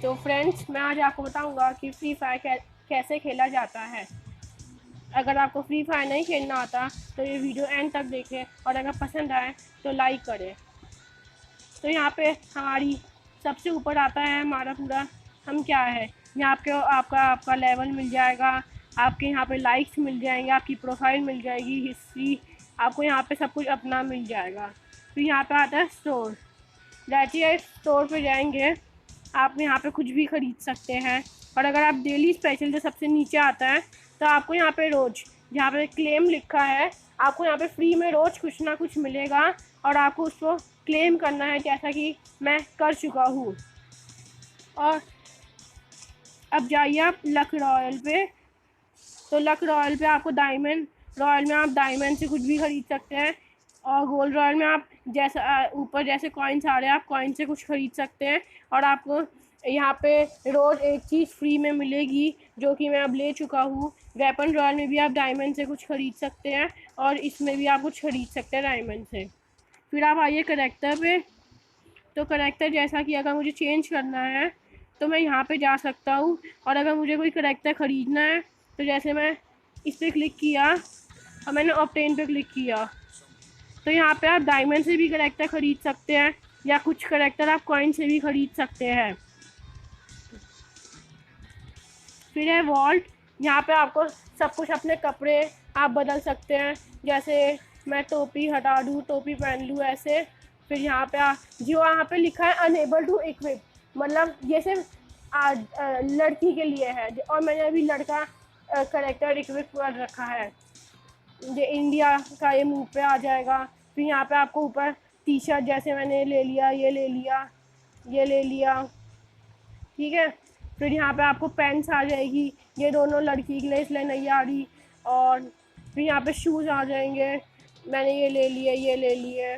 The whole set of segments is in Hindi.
तो फ्रेंड्स, मैं आज आपको बताऊंगा कि फ्री फायर कैसे खेला जाता है। अगर आपको फ्री फायर नहीं खेलना आता तो ये वीडियो एंड तक देखें, और अगर पसंद आए तो लाइक करें। तो यहाँ पे हमारी सबसे ऊपर आता है हमारा पूरा हम क्या है। यहाँ पे आपका आपका लेवल मिल जाएगा, आपके यहाँ पे लाइक्स मिल जाएंगे, आपकी प्रोफाइल मिल जाएगी, हिस्ट्री, आपको यहाँ पे सब कुछ अपना मिल जाएगा। फिर यहाँ पे आता है स्टोर। जैसे स्टोर पे जाएंगे, आप यहाँ पे कुछ भी ख़रीद सकते हैं। और अगर आप डेली स्पेशल जो सबसे नीचे आता है, तो आपको यहाँ पे रोज़ जहाँ पे क्लेम लिखा है, आपको यहाँ पे फ्री में रोज़ कुछ ना कुछ मिलेगा, और आपको उसको क्लेम करना है, जैसा कि मैं कर चुका हूँ। और अब जाइए आप लक रॉयल पे। तो लक रॉयल पे आपको डायमंड रॉयल में आप डायमंड से कुछ भी ख़रीद सकते हैं, और गोल्ड रॉयल में आप जैसा ऊपर जैसे कॉइन्स आ रहे हैं, आप कॉइन से कुछ ख़रीद सकते हैं। और आपको यहाँ पे रोज़ एक चीज़ फ्री में मिलेगी, जो कि मैं अब ले चुका हूँ। वेपन रॉयल में भी आप डायमंड से कुछ ख़रीद सकते हैं, और इसमें भी आप कुछ ख़रीद सकते हैं डायमंड से। फिर आप आइए करेक्टर पे। तो करेक्टर जैसा कि अगर मुझे चेंज करना है तो मैं यहाँ पे जा सकता हूँ, और अगर मुझे कोई करेक्टर ख़रीदना है तो जैसे मैं इस पर क्लिक किया और मैंने ऑब्टेन पे क्लिक किया, तो यहाँ पे आप डायमंड से भी करेक्टर ख़रीद सकते हैं, या कुछ करेक्टर आप कॉइन से भी ख़रीद सकते हैं। फिर है वॉल्ट। यहाँ पे आपको सब कुछ अपने कपड़े आप बदल सकते हैं, जैसे मैं टोपी हटा दूँ, टोपी पहन लूँ ऐसे। फिर यहाँ पे जो यहाँ पे लिखा है अनएबल टू इक्विप, मतलब ये सिर्फ लड़की के लिए है, और मैंने अभी लड़का करेक्टर इक्विप कर रखा है। ये इंडिया का ये मुंह पे आ जाएगा। फिर यहाँ पे आपको ऊपर टी शर्ट, जैसे मैंने ले लिया, ये ले लिया, ये ले लिया, ठीक है। फिर यहाँ पे आपको पैंट्स आ जाएगी, ये दोनों लड़की के लिए, इसलिए नहीं आ रही। और फिर यहाँ पे शूज़ आ जाएंगे, मैंने ये ले लिए, ये ले लिए,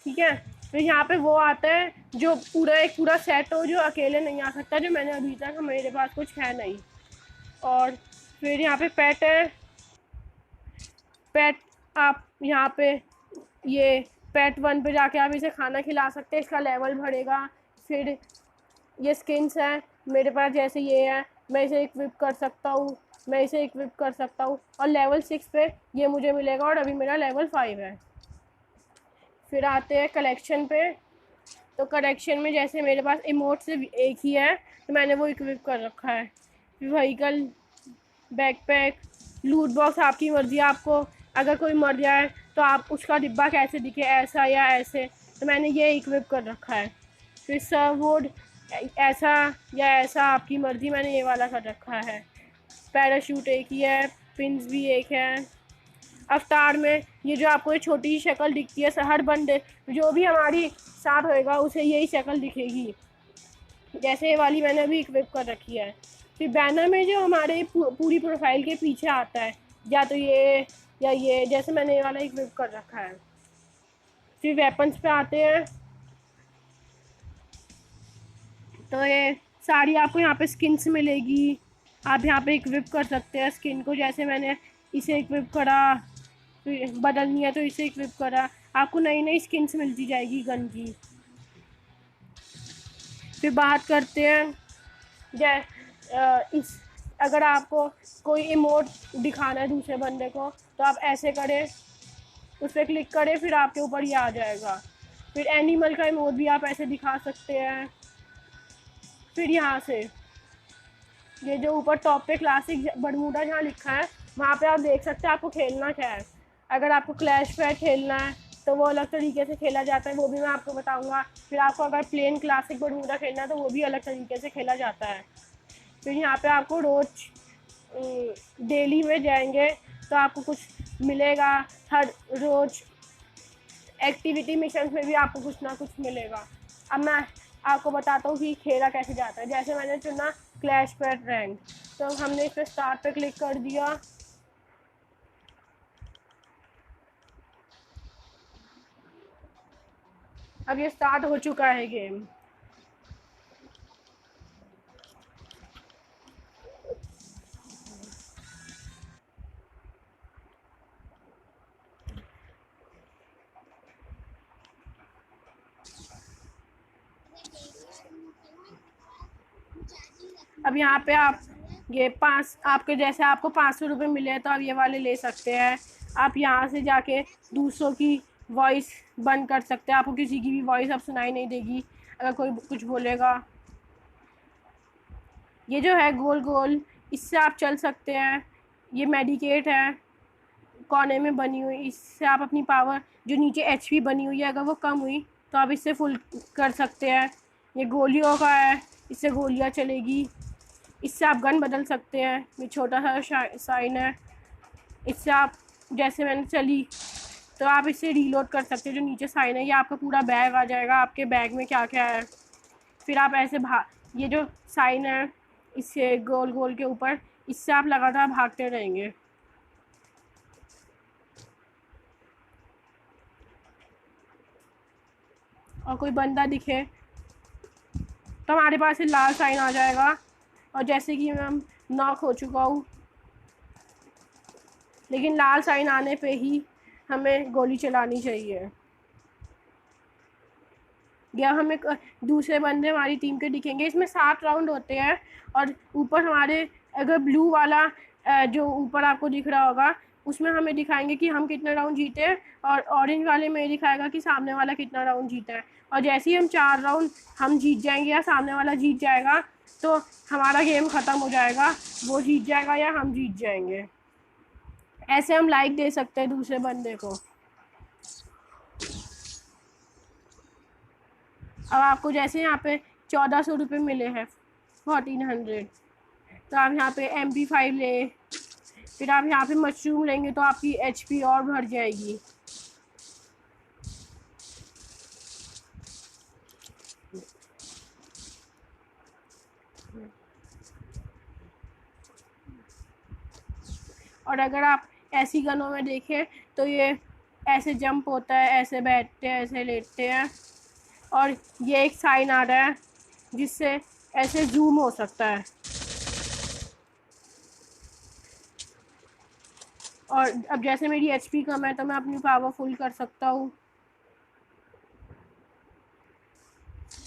ठीक है। फिर यहाँ पे वो आता है जो एक पूरा सेट हो, जो अकेले नहीं आ सकता, जो मैंने अभी तक मेरे पास कुछ है नहीं। और फिर यहाँ पे पेट है। पेट आप यहाँ पे ये पेट 1 पे जाके आप इसे खाना खिला सकते हैं, इसका लेवल बढ़ेगा। फिर ये स्किन्स हैं मेरे पास, जैसे ये है, मैं इसे इक्विप कर सकता हूँ, मैं इसे इक्विप कर सकता हूँ, और लेवल 6 पे ये मुझे मिलेगा, और अभी मेरा लेवल 5 है। फिर आते हैं कलेक्शन पे। तो कलेक्शन में जैसे मेरे पास इमोट से एक ही है, तो मैंने वो इक्विप कर रखा है। फिर व्हीकल, बैकपैक, लूट बॉक्स, आपकी मर्ज़ी। आपको अगर कोई मर जाए तो आप उसका डिब्बा कैसे दिखे, ऐसा या ऐसे, तो मैंने ये इक्विप कर रखा है। फिर सर्ववुड, ऐसा या ऐसा, आपकी मर्ज़ी, मैंने ये वाला कर रखा है। पैराशूट एक ही है, पिन्स भी एक है। अवतार में ये जो आपको ये छोटी सी शक्ल दिखती है, हर बंदे जो भी हमारी साथ होएगा उसे यही शक्ल दिखेगी, जैसे ये वाली मैंने अभी इक्विप कर रखी है। फिर बैनर में जो हमारे पूरी प्रोफाइल के पीछे आता है, या तो ये या ये, जैसे मैंने ये वाला इक्विप कर रखा है। फिर वेपन्स पे आते हैं। तो ये सारी आपको यहाँ पे स्किन्स मिलेगी, आप यहाँ पे इक्विप कर सकते हैं स्किन को, जैसे मैंने इसे इक्विप करा, फिर बदलनी है तो इसे इक्विप करा, आपको नई नई स्किन्स मिलती जाएगी गन की। फिर बात करते हैं इस अगर आपको कोई इमोट दिखाना है दूसरे बंदे को, तो आप ऐसे करें, उस पर क्लिक करें, फिर आपके ऊपर ये आ जाएगा। फिर एनिमल का इमोट भी आप ऐसे दिखा सकते हैं। फिर यहाँ से ये जो ऊपर टॉप पे क्लासिक बरमूडा जहाँ लिखा है, वहाँ पे आप देख सकते हैं आपको खेलना क्या है। अगर आपको क्लैश फायर खेलना है तो वो अलग तरीके से खेला जाता है, वो भी मैं आपको बताऊंगा। फिर आपको अगर प्लेन क्लासिक बरमूडा खेलना है तो वो भी अलग तरीके से खेला जाता है। फिर यहाँ पे आपको रोज़ डेली में जाएंगे तो आपको कुछ मिलेगा, हर रोज़ एक्टिविटी मिशन में भी आपको कुछ ना कुछ मिलेगा। अब मैं आपको बताता हूँ कि खेला कैसे जाता है। जैसे मैंने चुना क्लैश पैड रैंक, तो हमने इस पर स्टार्ट पे क्लिक कर दिया। अब ये स्टार्ट हो चुका है गेम। अब यहाँ पे आप ये 5 आपके जैसे आपको 500 रुपये मिले हैं तो आप ये वाले ले सकते हैं। आप यहाँ से जाके दूसरों की वॉइस बंद कर सकते हैं, आपको किसी की भी वॉइस अब सुनाई नहीं देगी अगर कोई कुछ बोलेगा। ये जो है गोल गोल, इससे आप चल सकते हैं। ये मेडिकेट है, कोने में बनी हुई, इससे आप अपनी पावर जो नीचे एचपी बनी हुई है अगर वो कम हुई तो आप इससे फुल कर सकते हैं। ये गोलियों का है, इससे गोलियां चलेगी। इससे आप गन बदल सकते हैं। ये छोटा सा साइन है, इससे आप जैसे मैंने चली तो आप इससे रीलोड कर सकते हैं। जो नीचे साइन है ये आपका पूरा बैग आ जाएगा, आपके बैग में क्या क्या है। फिर आप ऐसे ये जो साइन है इससे गोल गोल के ऊपर, इससे आप लगातार भागते रहेंगे। और कोई बंदा दिखे तो हमारे पास ये लाल साइन आ जाएगा। और जैसे कि मैं नॉक हो चुका हूँ, लेकिन लाल साइन आने पे ही हमें गोली चलानी चाहिए। या हमें दूसरे बंदे हमारी टीम के दिखेंगे। इसमें 7 राउंड होते हैं और ऊपर हमारे अगर ब्लू वाला जो ऊपर आपको दिख रहा होगा उसमें हमें दिखाएंगे कि हम कितने राउंड जीते हैं, और ऑरेंज वाले में दिखाएगा कि सामने वाला कितना राउंड जीता है। और जैसे ही हम 4 राउंड हम जीत जाएंगे या सामने वाला जीत जाएगा तो हमारा गेम ख़त्म हो जाएगा, वो जीत जाएगा या हम जीत जाएंगे। ऐसे हम लाइक दे सकते हैं दूसरे बंदे को। अब आपको जैसे यहाँ पे 1400 रुपये मिले हैं, 1400, तो आप यहाँ पे MP5 ले, फिर आप यहाँ पे मशरूम लेंगे तो आपकी HP और बढ़ जाएगी। और अगर आप ऐसी गनों में देखें तो ये ऐसे जंप होता है, ऐसे बैठते हैं, ऐसे लेटते हैं। और ये एक साइन आ रहा है जिससे ऐसे जूम हो सकता है। और अब जैसे मेरी HP कम है तो मैं अपनी पावर फुल कर सकता हूँ।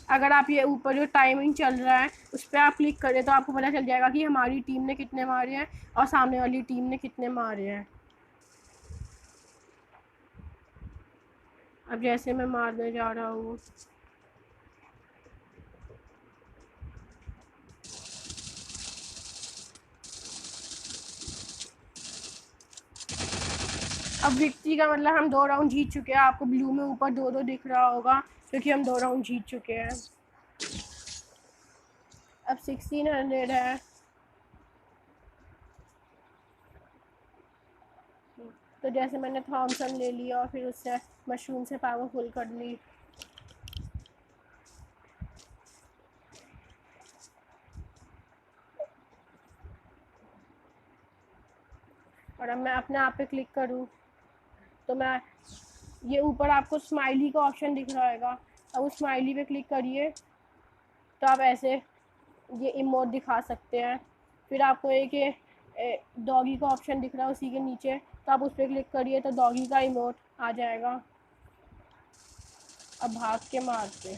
अगर आप ये ऊपर जो टाइमिंग चल रहा है उस पर आप क्लिक करें तो आपको पता चल जाएगा कि हमारी टीम ने कितने मारे हैं और सामने वाली टीम ने कितने मारे हैं। अब जैसे मैं मारने जा रहा हूँ, अब विक्ट्री का मतलब हम 2 राउंड जीत चुके हैं। आपको ब्लू में ऊपर 2-2 दिख रहा होगा क्योंकि हम 2 राउंड जीत चुके हैं। अब 1600 है, तो जैसे मैंने थॉमसन ले लिया और फिर उससे मशरूम से पावर फुल कर ली। और अब मैं अपने आप पे क्लिक करूँ तो मैं ये ऊपर आपको स्माइली का ऑप्शन दिख रहा होगा। अब उस स्माइली पे क्लिक करिए तो आप ऐसे ये इमोट दिखा सकते हैं। फिर आपको एक डॉगी का ऑप्शन दिख रहा है उसी के नीचे, तो आप उस पर क्लिक करिए तो डॉगी का इमोट आ जाएगा। अब भाग के मारते,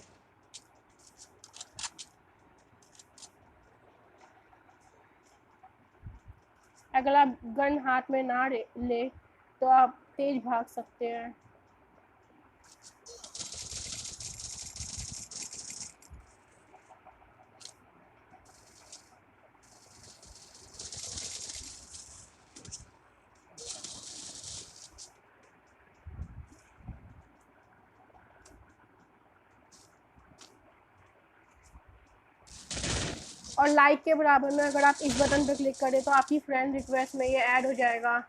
अगर आप गन हाथ में ना ले तो आप तेज भाग सकते हैं। और लाइक के बराबर में अगर आप इस बटन पर क्लिक करें तो आपकी फ्रेंड रिक्वेस्ट में ये ऐड हो जाएगा।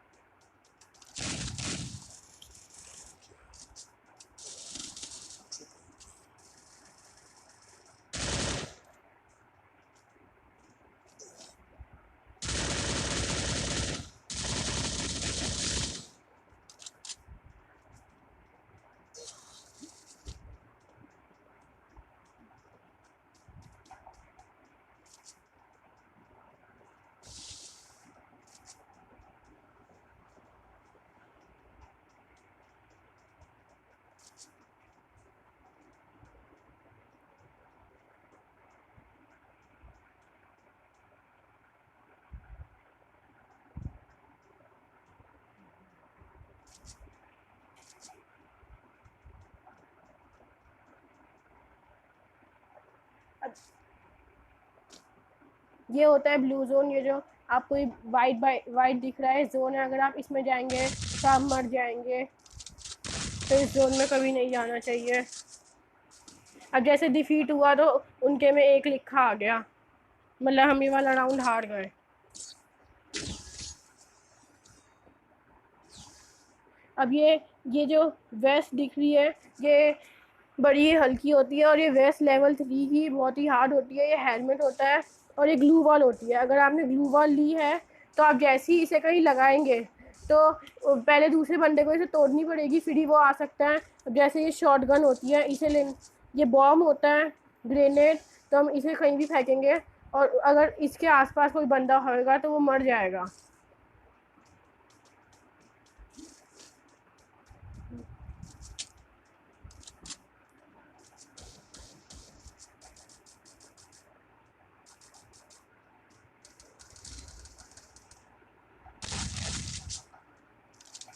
ये होता है ब्लू जोन। ये जो आपको वाइट वाइट दिख रहा है जोन है, अगर आप इसमें जाएंगे तो आप मर जाएंगे, तो इस जोन में कभी नहीं जाना चाहिए। अब जैसे डिफीट हुआ तो उनके में 1 लिखा आ गया, मतलब हम ये वाला राउंड हार गए। अब ये जो वेस्ट दिख रही है ये बड़ी हल्की होती है, और ये वेस्ट लेवल 3 की बहुत ही हार्ड होती है। ये हेलमेट होता है और ये ग्लू वॉल होती है। अगर आपने ग्लू वॉल ली है तो आप जैसे ही इसे कहीं लगाएंगे तो पहले दूसरे बंदे को इसे तोड़नी पड़ेगी, फिर ही वो आ सकता है। अब जैसे ये शॉट गन होती है, इसे ले, ये बॉम्ब होता है, ग्रेनेड, तो हम इसे कहीं भी फेंकेंगे और अगर इसके आसपास कोई बंदा होगा तो वो मर जाएगा।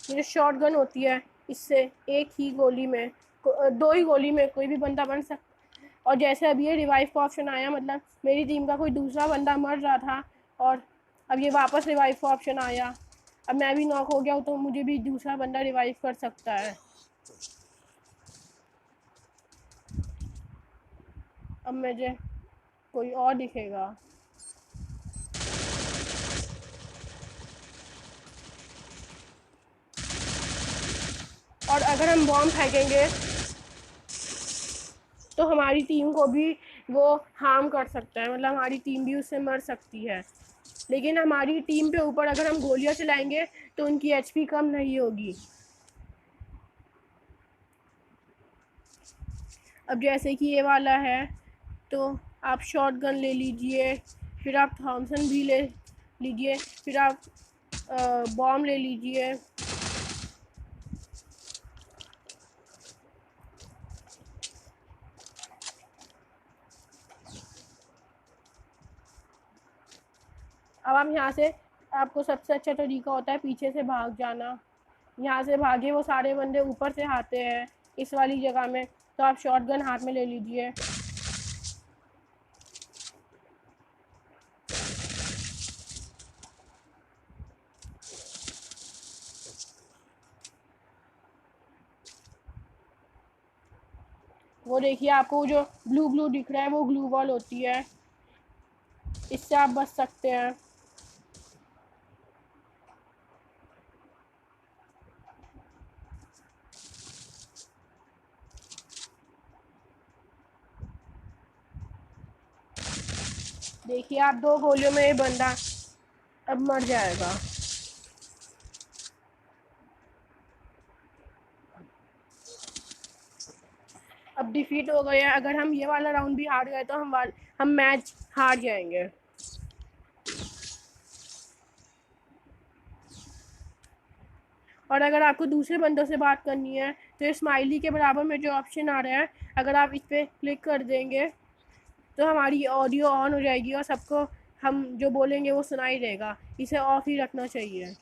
ये जो शॉट गन होती है, इससे एक ही गोली में 2 ही गोली में कोई भी बंदा बन सकता। और जैसे अभी ये रिवाइव का ऑप्शन आया, मतलब मेरी टीम का कोई दूसरा बंदा मर रहा था और अब ये वापस रिवाइव का ऑप्शन आया। अब मैं भी नॉक हो गया हूँ तो मुझे भी दूसरा बंदा रिवाइव कर सकता है। अब मुझे कोई और दिखेगा। और अगर हम बॉम्ब फेंकेंगे तो हमारी टीम को भी वो हार्म कर सकता है, मतलब हमारी टीम भी उससे मर सकती है। लेकिन हमारी टीम पे ऊपर अगर हम गोलियां चलाएंगे तो उनकी एचपी कम नहीं होगी। अब जैसे कि ये वाला है तो आप शॉट गन ले लीजिए, फिर आप थॉमसन भी ले लीजिए, फिर आप बॉम्ब ले लीजिए। अब आप यहाँ से, आपको सबसे अच्छा तरीका होता है पीछे से भाग जाना। यहाँ से भागे, वो सारे बंदे ऊपर से आते हैं इस वाली जगह में, तो आप शॉट गन हाथ में ले लीजिए। वो देखिए आपको जो ब्लू ब्लू दिख रहा है वो ग्लू वॉल होती है, इससे आप बच सकते हैं। देखिए आप 2 गोलियों में ये बंदा अब मर जाएगा। अब डिफीट हो गए हैं। अगर हम ये वाला राउंड भी हार गए तो हम मैच हार जाएंगे। और अगर आपको दूसरे बंदों से बात करनी है तो स्माइली के बराबर में जो ऑप्शन आ रहा है, अगर आप इस पर क्लिक कर देंगे तो हमारी ऑडियो ऑन हो जाएगी और सबको हम जो बोलेंगे वो सुनाई देगा। इसे ऑफ ही रखना चाहिए।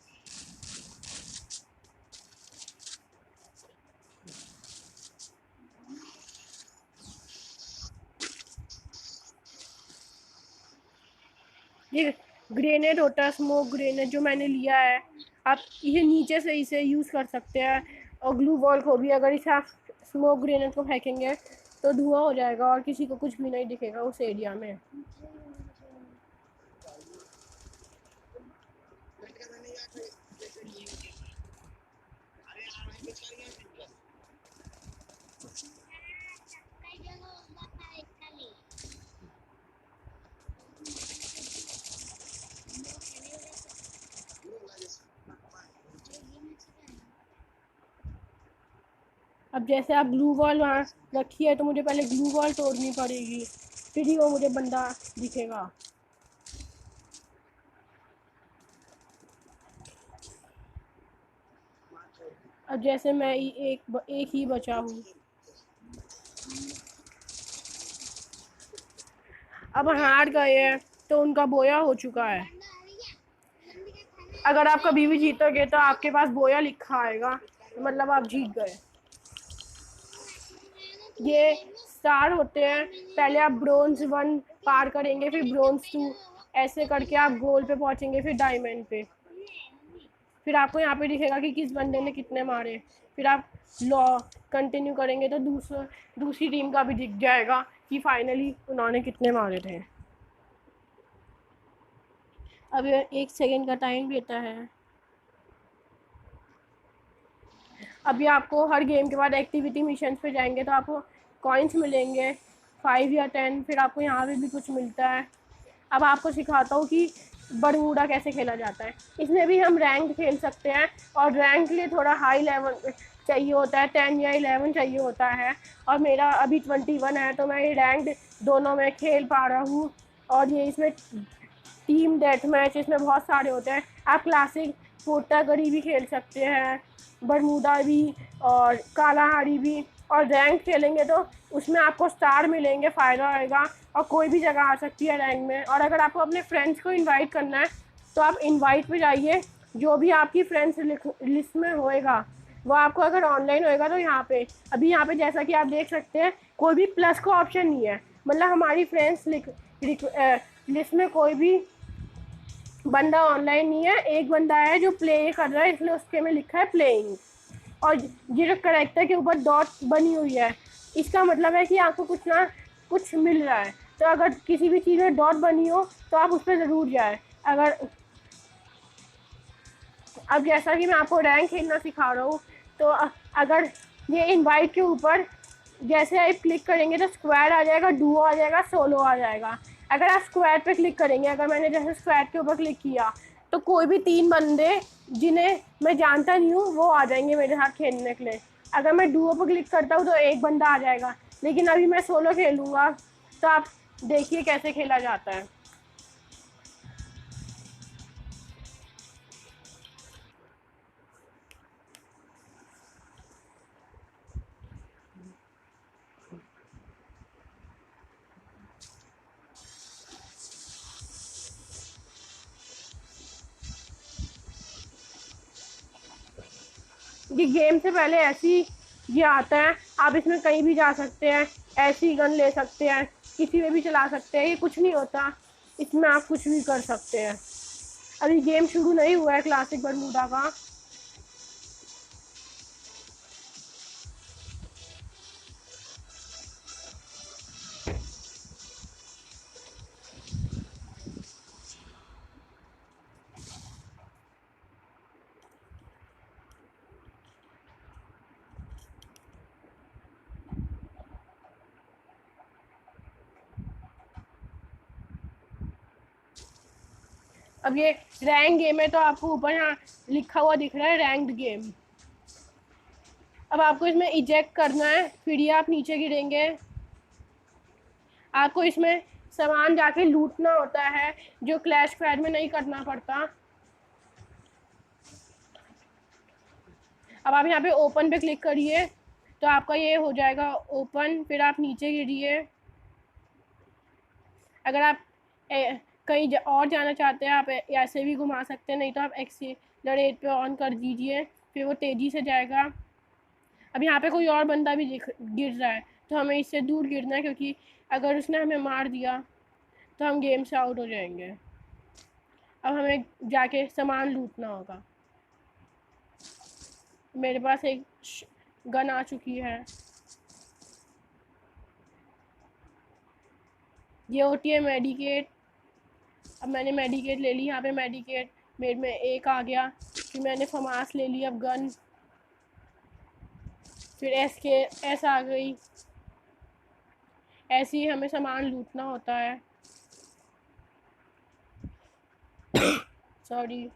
ये ग्रेनेड होता है, स्मोक ग्रेनेड, जो मैंने लिया है। आप ये नीचे से इसे यूज़ कर सकते हैं। और ग्लू वॉल को भी अगर इसे आप स्मोक ग्रेनेड को फेंकेंगे तो धुआं हो जाएगा और किसी को कुछ भी नहीं दिखेगा उस एरिया में। अब जैसे आप ग्लू वॉल वहाँ रखी है तो मुझे पहले ग्लू वॉल तोड़नी पड़ेगी, फिर ही वो मुझे बंदा दिखेगा। अब जैसे मैं एक ही बचा हूँ। अब हार गए हैं तो उनका बोया हो चुका है। अगर आप कभी भी जीतोगे तो आपके पास बोया लिखा आएगा, मतलब आप जीत गए। ये स्टार होते हैं, पहले आप ब्रोंज 1 पार करेंगे, फिर ब्रोंज 2 ऐसे करके आप गोल पे पहुंचेंगे, फिर डायमंड पे। फिर आपको यहाँ पे दिखेगा कि किस बंदे ने कितने मारे। फिर आप लॉ कंटिन्यू करेंगे तो दूसरी टीम का भी दिख जाएगा कि फाइनली उन्होंने कितने मारे थे। अब ये 1 सेकेंड का टाइम लेता है। अभी आपको हर गेम के बाद एक्टिविटी मिशन पे जाएंगे तो आपको कॉइन्स मिलेंगे 5 या 10। फिर आपको यहाँ पे भी कुछ मिलता है। अब आपको सिखाता हूँ कि बरमूडा कैसे खेला जाता है। इसमें भी हम रैंक खेल सकते हैं, और रैंक के लिए थोड़ा हाई लेवल चाहिए होता है, 10 या 11 चाहिए होता है। और मेरा अभी 21 है, तो मैं ये रैंक दोनों में खेल पा रहा हूँ। और ये इसमें टीम डेथ मैच इसमें बहुत सारे होते हैं। आप क्लासिक पोटागरी भी खेल सकते हैं, बरमूडा भी, और कालाहारी भी। और रैंक खेलेंगे तो उसमें आपको स्टार मिलेंगे, फ़ायदा होएगा, और कोई भी जगह आ सकती है रैंक में। और अगर आपको अपने फ्रेंड्स को इनवाइट करना है तो आप इनवाइट पे जाइए, जो भी आपकी फ्रेंड्स लिस्ट में होएगा वो आपको अगर ऑनलाइन होएगा तो यहाँ पे अभी यहाँ पे जैसा कि आप देख सकते हैं कोई भी प्लस का ऑप्शन नहीं है। मतलब हमारी फ्रेंड्स लिस्ट में कोई भी बंदा ऑनलाइन नहीं है। एक बंदा है जो प्ले कर रहा है, इसलिए उसके में लिखा है प्लेइंग। और ये जो करेक्टर के ऊपर डॉट बनी हुई है, इसका मतलब है कि आपको कुछ ना कुछ मिल रहा है। तो अगर किसी भी चीज़ में डॉट बनी हो तो आप उस पर ज़रूर जाए। अगर अब जैसा कि मैं आपको रैंक खेलना सिखा रहा हूँ, तो अगर ये इनवाइट के ऊपर जैसे आप क्लिक करेंगे तो स्क्वाड आ जाएगा, डुओ आ जाएगा, सोलो आ जाएगा। अगर आप स्क्वाड पे क्लिक करेंगे, अगर मैंने जैसे स्क्वाड के ऊपर क्लिक किया तो कोई भी 3 बंदे जिन्हें मैं जानता नहीं हूँ वो आ जाएंगे मेरे साथ खेलने के लिए। अगर मैं डुओ पर क्लिक करता हूँ तो एक बंदा आ जाएगा। लेकिन अभी मैं सोलो खेलूँगा, तो आप देखिए कैसे खेला जाता है। ये गेम से पहले ऐसी ये आता है, आप इसमें कहीं भी जा सकते हैं, ऐसी गन ले सकते हैं, किसी में भी चला सकते हैं, ये कुछ नहीं होता, इसमें आप कुछ भी कर सकते हैं। अभी गेम शुरू नहीं हुआ है क्लासिक बरमूडा का। अब ये रैंक गेम है, तो आपको ऊपर यहाँ लिखा हुआ दिख रहा है रैंक्ड गेम। अब आपको इसमें इजेक्ट करना है, फिर ये आप नीचे गिरेंगे। आपको इसमें सामान जाके लूटना होता है, जो क्लैश स्क्वाड में नहीं करना पड़ता। अब आप यहाँ पे ओपन पे क्लिक करिए तो आपका ये हो जाएगा ओपन। फिर आप नीचे गिरिए। अगर आप कहीं और जाना चाहते हैं आप ऐसे भी घुमा सकते हैं, नहीं तो आप एक्सीलरेट पे ऑन कर दीजिए, फिर वो तेज़ी से जाएगा। अब यहाँ पे कोई और बंदा भी गिर रहा है, तो हमें इससे दूर गिरना है, क्योंकि अगर उसने हमें मार दिया तो हम गेम से आउट हो जाएंगे। अब हमें जाके सामान लूटना होगा। मेरे पास एक गन आ चुकी है। ये होती है मेडिकेट। अब मैंने मेडिकेट ले ली। यहाँ पे मेडिकेट मेरे में एक आ गया। फिर मैंने फमास ले ली। अब गन, फिर एस आ गई। ऐसे ही हमें सामान लूटना होता है। सॉरी।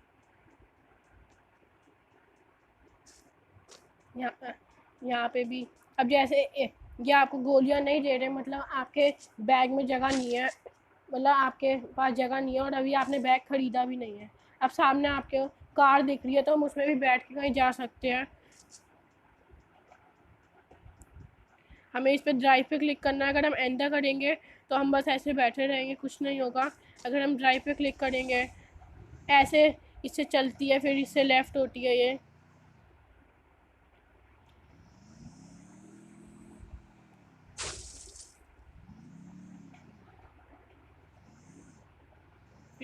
यहाँ पे भी अब जैसे ये आपको गोलियाँ नहीं दे रहे, मतलब आपके बैग में जगह नहीं है, मतलब आपके पास जगह नहीं है, और अभी आपने बैग ख़रीदा भी नहीं है। अब सामने आपके कार दिख रही है, तो हम उसमें भी बैठ के कहीं जा सकते हैं। हमें इस पर ड्राइव पे क्लिक करना है। अगर हम एंटर करेंगे तो हम बस ऐसे बैठे रहेंगे, कुछ नहीं होगा। अगर हम ड्राइव पे क्लिक करेंगे, ऐसे इससे चलती है, फिर इससे लेफ़्ट होती है ये।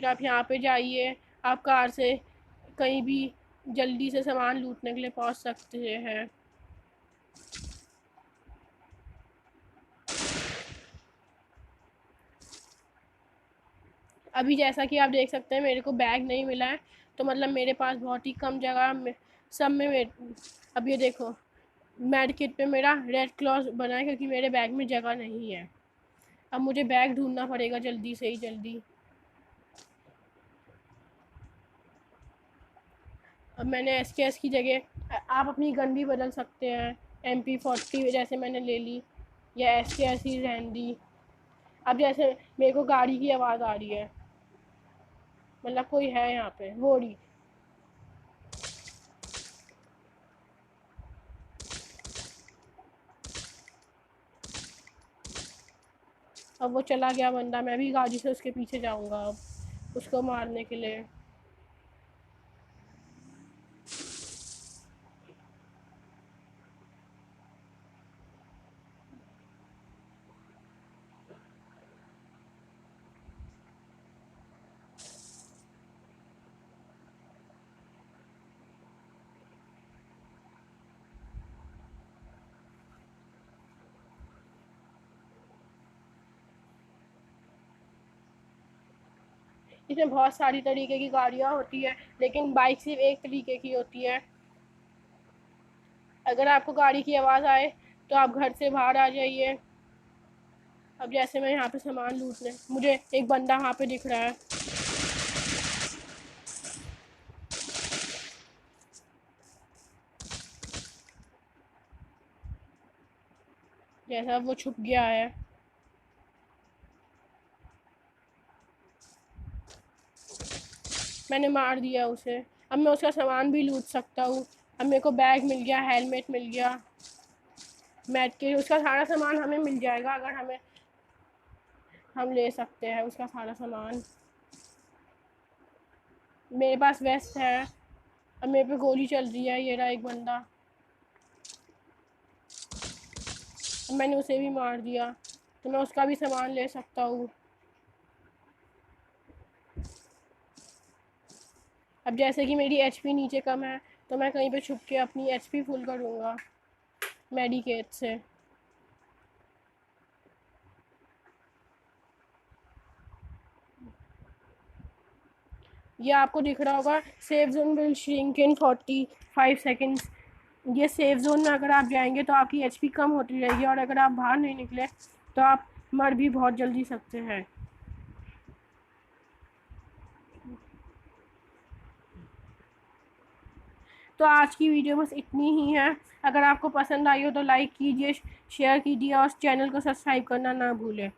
फिर आप यहाँ पे जाइए, आप कार से कहीं भी जल्दी से सामान लूटने के लिए पहुँच सकते हैं। अभी जैसा कि आप देख सकते हैं मेरे को बैग नहीं मिला है, तो मतलब मेरे पास बहुत ही कम जगह में सब में अब ये देखो मेड किट पे मेरा रेड क्रॉस बना है क्योंकि मेरे बैग में जगह नहीं है। अब मुझे बैग ढूंढना पड़ेगा जल्दी से ही जल्दी। अब मैंने SKS की जगह आप अपनी गन भी बदल सकते हैं, MP40 जैसे मैंने ले ली, या SKS ही रहने दी। अब जैसे मेरे को गाड़ी की आवाज़ आ रही है, मतलब कोई है यहाँ पे, वो रही। अब वो चला गया बंदा, मैं भी गाड़ी से उसके पीछे जाऊँगा अब उसको मारने के लिए। इसमें बहुत सारी तरीके की गाड़ियाँ होती है, लेकिन बाइक सिर्फ एक तरीके की होती है। अगर आपको गाड़ी की आवाज़ आए तो आप घर से बाहर आ जाइए। अब जैसे मैं यहाँ पे सामान लूटने, मुझे एक बंदा वहाँ पे दिख रहा है। जैसा वो छुप गया है, मैंने मार दिया उसे। अब मैं उसका सामान भी लूट सकता हूँ। अब मेरे को बैग मिल गया, हेलमेट मिल गया, मैट के, उसका सारा सामान हमें मिल जाएगा अगर हम ले सकते हैं उसका सारा सामान। मेरे पास वेस्ट है। अब मेरे पे गोली चल रही है, ये रहा एक बंदा। अब मैंने उसे भी मार दिया, तो मैं उसका भी सामान ले सकता हूँ। अब जैसे कि मेरी HP नीचे कम है, तो मैं कहीं पे छुप के अपनी HP फुल करूँगा मेडिकेट से। ये आपको दिख रहा होगा, safe zone will shrink in 45 seconds. ये सेफ जोन में अगर आप जाएंगे तो आपकी HP कम होती रहेगी, और अगर आप बाहर नहीं निकले तो आप मर भी बहुत जल्दी सकते हैं। तो आज की वीडियो बस इतनी ही है। अगर आपको पसंद आई हो तो लाइक कीजिए, शेयर कीजिए और चैनल को सब्सक्राइब करना ना भूलें।